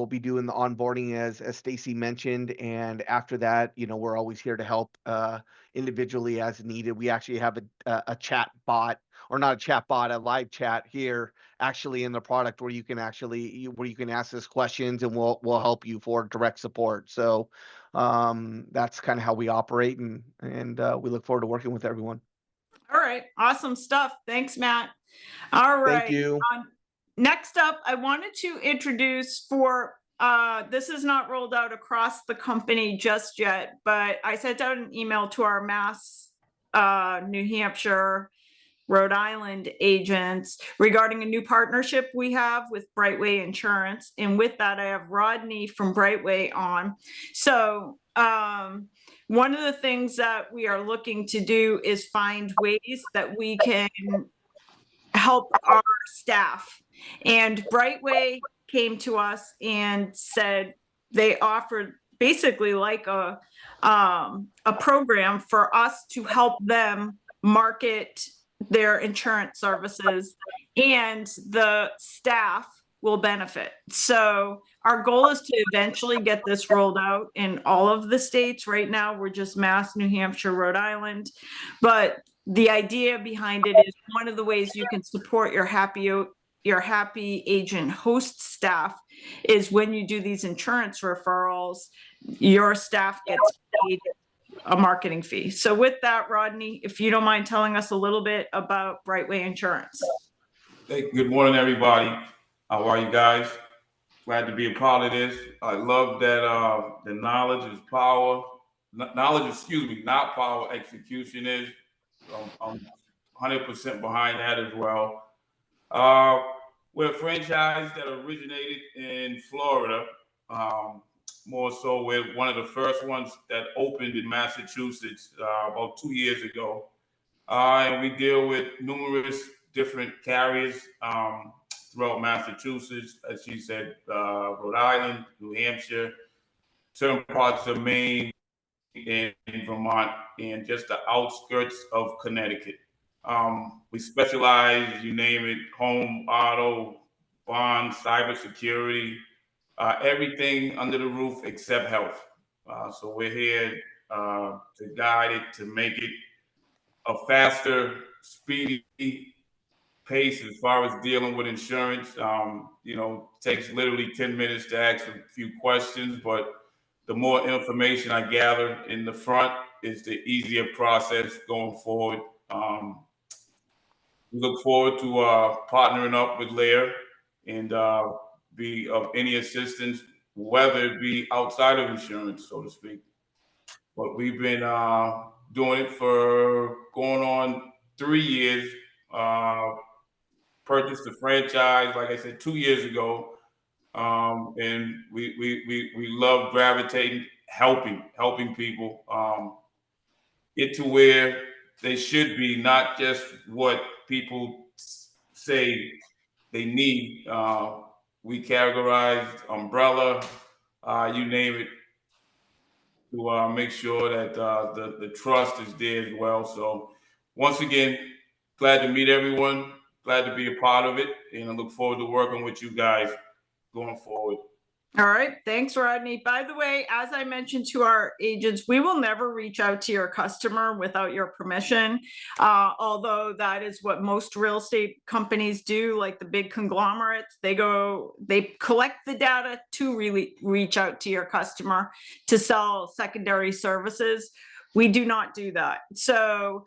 Speaker 3: be doing the onboarding as Stacy mentioned, and after that, we're always here to help individually as needed. We actually have a chat bot, or not a chat bot, a live chat here actually in the product where you can ask us questions, and we'll help you for direct support. So that's kind of how we operate, and we look forward to working with everyone.
Speaker 1: All right, awesome stuff. Thanks, Matt. All
Speaker 3: Thank
Speaker 1: right.
Speaker 3: you.
Speaker 1: Next up, I wanted to introduce this is not rolled out across the company just yet, but I sent out an email to our Mass, New Hampshire, Rhode Island agents regarding a new partnership we have with Brightway Insurance. And with that, I have Rodney from Brightway on. So one of the things that we are looking to do is find ways that we can help our staff. And Brightway came to us and said they offered basically like a program for us to help them market their insurance services, and the staff will benefit. So our goal is to eventually get this rolled out in all of the states. Right now, we're just Mass, New Hampshire, Rhode Island, but the idea behind it is one of the ways you can support your happy agent host staff is when you do these insurance referrals, your staff gets paid a marketing fee. So with that, Rodney, if you don't mind telling us a little bit about Brightway Insurance.
Speaker 4: Hey, good morning, everybody. How are you guys? Glad to be a part of this. I love that the knowledge is power. Knowledge, excuse me, not power. Execution is. I'm 100% behind that as well. We're a franchise that originated in Florida. More so, we're one of the first ones that opened in Massachusetts about 2 years ago. And we deal with numerous different carriers throughout Massachusetts, as she said, Rhode Island, New Hampshire, certain parts of Maine, and Vermont, and just the outskirts of Connecticut. We specialize, you name it, home, auto, bond, cybersecurity, everything under the roof except health. So we're here to guide it, to make it a faster, speedy pace as far as dealing with insurance. Takes literally 10 minutes to ask a few questions, but the more information I gather in the front is the easier process going forward. We look forward to partnering up with LAER and be of any assistance, whether it be outside of insurance, so to speak. But we've been doing it for going on 3 years. Purchased the franchise, like I said, 2 years ago, and we love gravitating, helping people get to where they should be, not just what people say they need. We categorized umbrella, you name it, to make sure that the trust is there as well. So once again, glad to meet everyone, glad to be a part of it, and I look forward to working with you guys going forward.
Speaker 1: All right. Thanks, Rodney. By the way, as I mentioned to our agents, we will never reach out to your customer without your permission. Although that is what most real estate companies do, like the big conglomerates, they collect the data to really reach out to your customer to sell secondary services. We do not do that. So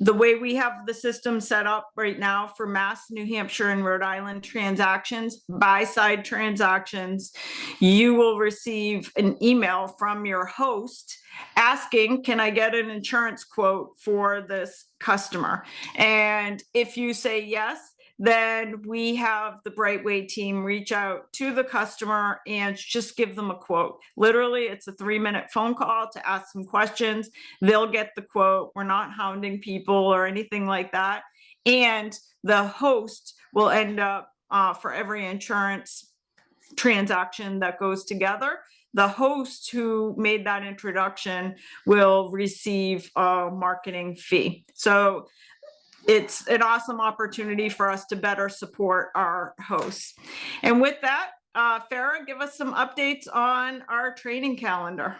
Speaker 1: the way we have the system set up right now for Mass, New Hampshire, and Rhode Island transactions, buy-side transactions, you will receive an email from your host asking, can I get an insurance quote for this customer? And if you say yes, then we have the Brightway team reach out to the customer and just give them a quote. Literally, it's a 3-minute phone call to ask some questions. They'll get the quote. We're not hounding people or anything like that. And the host will end up for every insurance transaction that goes together, the host who made that introduction will receive a marketing fee. So it's an awesome opportunity for us to better support our hosts. And with that, Farah, give us some updates on our training calendar.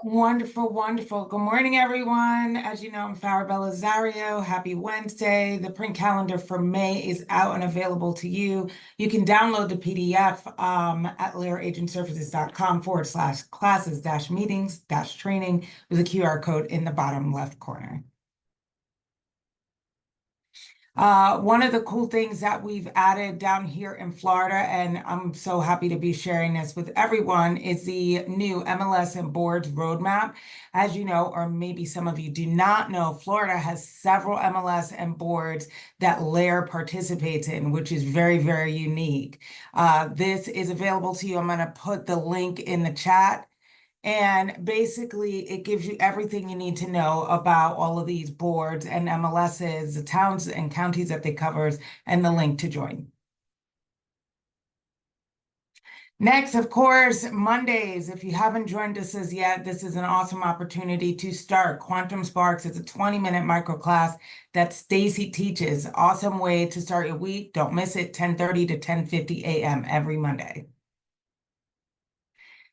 Speaker 5: Wonderful, wonderful. Good morning, everyone. As you know, I'm Farah Belizario. Happy Wednesday. The print calendar for May is out and available to you. You can download the PDF at laeragentservices.com/classes-meetings-training with a QR code in the bottom left corner. One of the cool things that we've added down here in Florida, and I'm so happy to be sharing this with everyone, is the new MLS and boards roadmap. As you know, or maybe some of you do not know, Florida has several MLS and boards that LAER participates in, which is very, very unique. This is available to you. I'm going to put the link in the chat. And basically, it gives you everything you need to know about all of these boards and MLSs, the towns and counties that they covers, and the link to join. Next, of course, Mondays. If you haven't joined us as yet, this is an awesome opportunity to start. Quantum Sparks is a 20-minute micro class that Stacy teaches. Awesome way to start your week. Don't miss it, 10:30 to 10:50 a.m. every Monday.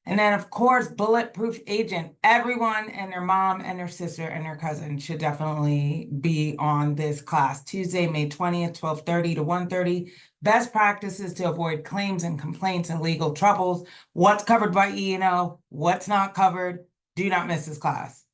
Speaker 5: And then, of course, Bulletproof Agent. Everyone and their mom and their sister and their cousin should definitely be on this class. Tuesday, May 20th, 12:30 to 1:30. Best practices to avoid claims and complaints and legal troubles. What's covered by E&O, what's not covered. Do not miss this class.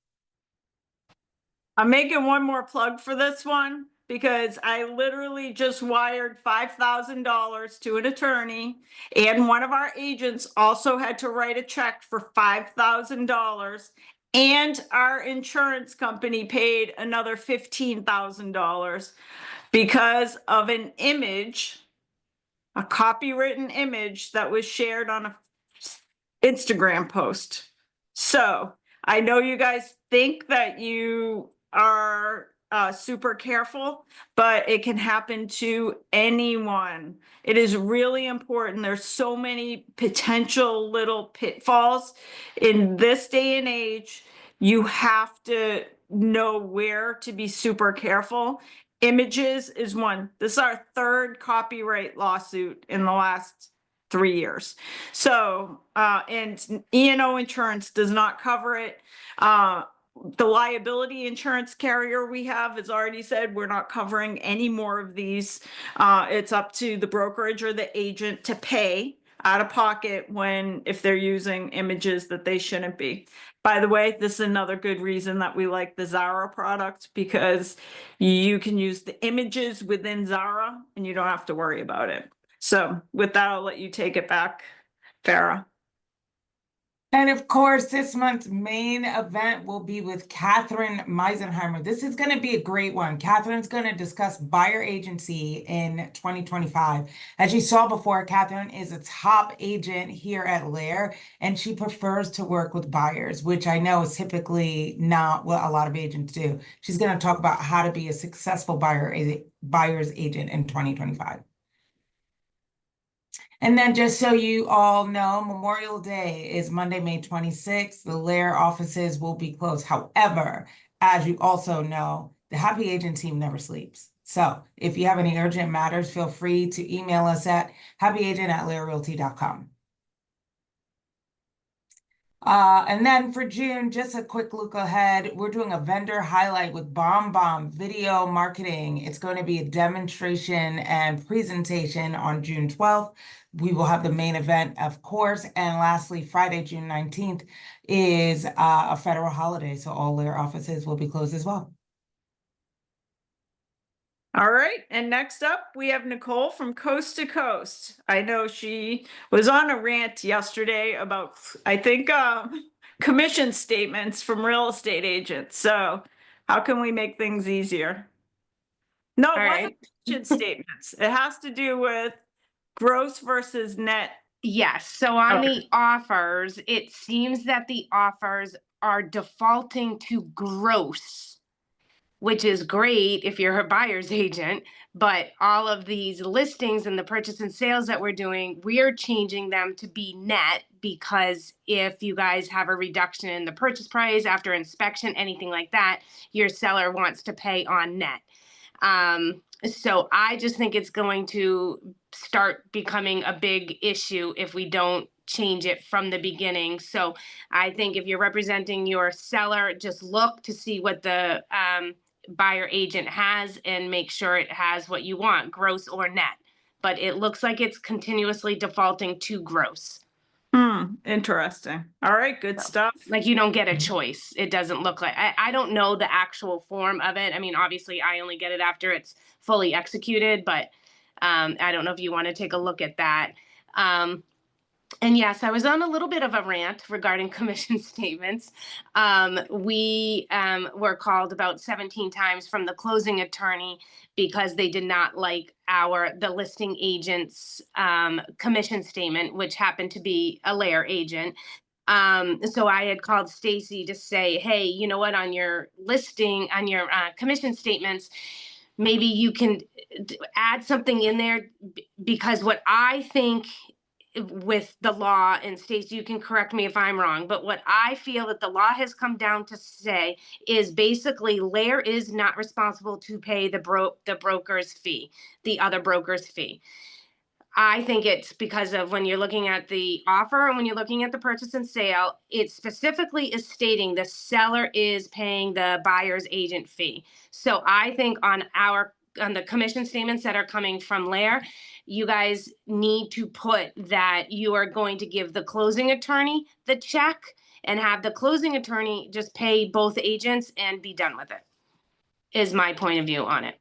Speaker 1: I'm making one more plug for this one because I literally just wired $5,000 to an attorney, and one of our agents also had to write a check for $5,000, and our insurance company paid another $15,000 because of an image, a copywritten image that was shared on a Instagram post. So I know you guys think that you are super careful, but it can happen to anyone. It is really important. There's so many potential little pitfalls in this day and age. You have to know where to be super careful. Images is one. This is our third copyright lawsuit in the last 3 years. So, and E&O insurance does not cover it. The liability insurance carrier we have has already said we're not covering any more of these. It's up to the brokerage or the agent to pay out of pocket if they're using images that they shouldn't be. By the way, this is another good reason that we like the Zara product, because you can use the images within Zara and you don't have to worry about it. So with that, I'll let you take it back, Farah.
Speaker 5: And of course, this month's main event will be with Catherine Meisenheimer. This is going to be a great one. Catherine's going to discuss buyer agency in 2025. As you saw before, Catherine is a top agent here at LAER, and she prefers to work with buyers, which I know is typically not what a lot of agents do. She's going to talk about how to be a successful buyer's agent in 2025. And then just so you all know, Memorial Day is Monday, May 26th. The LAER offices will be closed. However, as you also know, the Happy Agent team never sleeps. So if you have any urgent matters, feel free to email us at happyagent@laerrealty.com. And then for June, just a quick look ahead, we're doing a vendor highlight with Bomb Video Marketing. It's going to be a demonstration and presentation on June 12th. We will have the main event, of course. And lastly, Friday, June 19th is a federal holiday, so all LAER offices will be closed as well.
Speaker 1: All right, and next up, we have Nicole from Coast to Coast. I know she was on a rant yesterday about, I think, commission statements from real estate agents. So how can we make things easier? No, it wasn't commission statements. It has to do with gross versus net.
Speaker 6: Yes, so on
Speaker 1: Okay.
Speaker 6: the offers, it seems that the offers are defaulting to gross which is great if you're a buyer's agent. But all of these listings and the purchase and sales that we're doing, we're changing them to be net, because if you guys have a reduction in the purchase price after inspection, anything like that, your seller wants to pay on net. So I just think it's going to start becoming a big issue if we don't change it from the beginning. So I think if you're representing your seller, just look to see what the buyer agent has and make sure it has what you want, gross or net. But it looks like it's continuously defaulting to gross.
Speaker 1: Interesting. All right, good
Speaker 6: So,
Speaker 1: stuff.
Speaker 6: like, you don't get a choice. It doesn't look like, I don't know the actual form of it. I mean, obviously I only get it after it's fully executed, but I don't know if you want to take a look at that. And yes, I was on a little bit of a rant regarding commission statements. We were called about 17 times from the closing attorney because they did not like the listing agent's commission statement, which happened to be a LAER agent. So I had called Stacy to say, hey, you know what, on your listing, on your commission statements, maybe you can add something in there, because what I think with the law, and Stacey, you can correct me if I'm wrong, but what I feel that the law has come down to say is basically LAER is not responsible to pay the broker's fee, the other broker's fee. I think it's because of when you're looking at the offer and when you're looking at the purchase and sale, it specifically is stating the seller is paying the buyer's agent fee. So I think on the commission statements that are coming from LAER, you guys need to put that you are going to give the closing attorney the check and have the closing attorney just pay both agents and be done with it, is my point of view on it.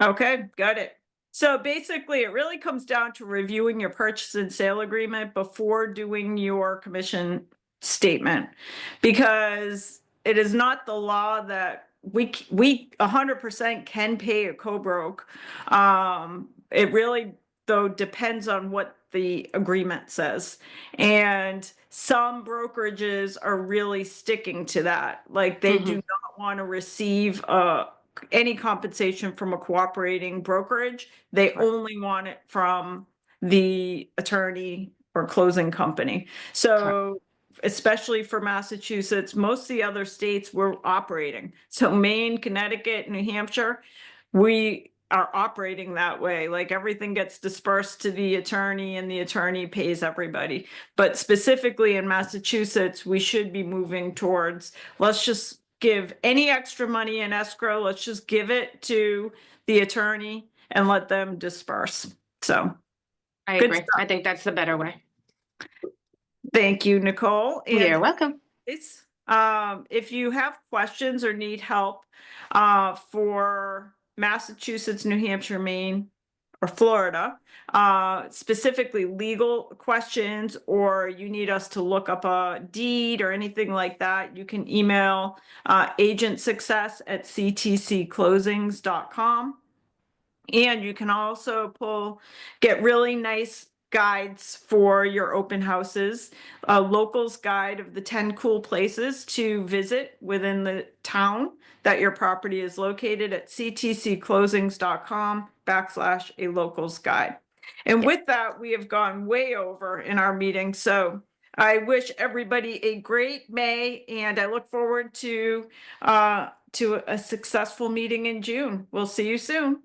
Speaker 1: Okay, got it. So basically, it really comes down to reviewing your purchase and sale agreement before doing your commission statement, because it is not the law that we 100% can pay a co-broke. It really, though, depends on what the agreement says. And some brokerages are really sticking to that. Like, they do not want to receive any compensation from a cooperating brokerage. They only want it from the attorney or closing company. So especially for Massachusetts, most of the other states we're operating. So Maine, Connecticut, New Hampshire, we are operating that way. Like, everything gets dispersed to the attorney and the attorney pays everybody. But specifically in Massachusetts, we should be moving towards, let's just give any extra money in escrow, let's just give it to the attorney and let them disperse. So
Speaker 6: I
Speaker 1: good
Speaker 6: agree.
Speaker 1: stuff.
Speaker 6: I think that's the better way.
Speaker 1: Thank you, Nicole. And
Speaker 6: You're welcome.
Speaker 1: if you have questions or need help for Massachusetts, New Hampshire, Maine, or Florida, specifically legal questions, or you need us to look up a deed or anything like that, you can email agentsuccess@ctcclosings.com. And you can also get really nice guides for your open houses, a locals guide of the 10 cool places to visit within the town that your property is located at ctcclosings.com/a locals guide. And with that, we have gone way over in our meeting. So I wish everybody a great May, and I look forward to a successful meeting in June. We'll see you soon.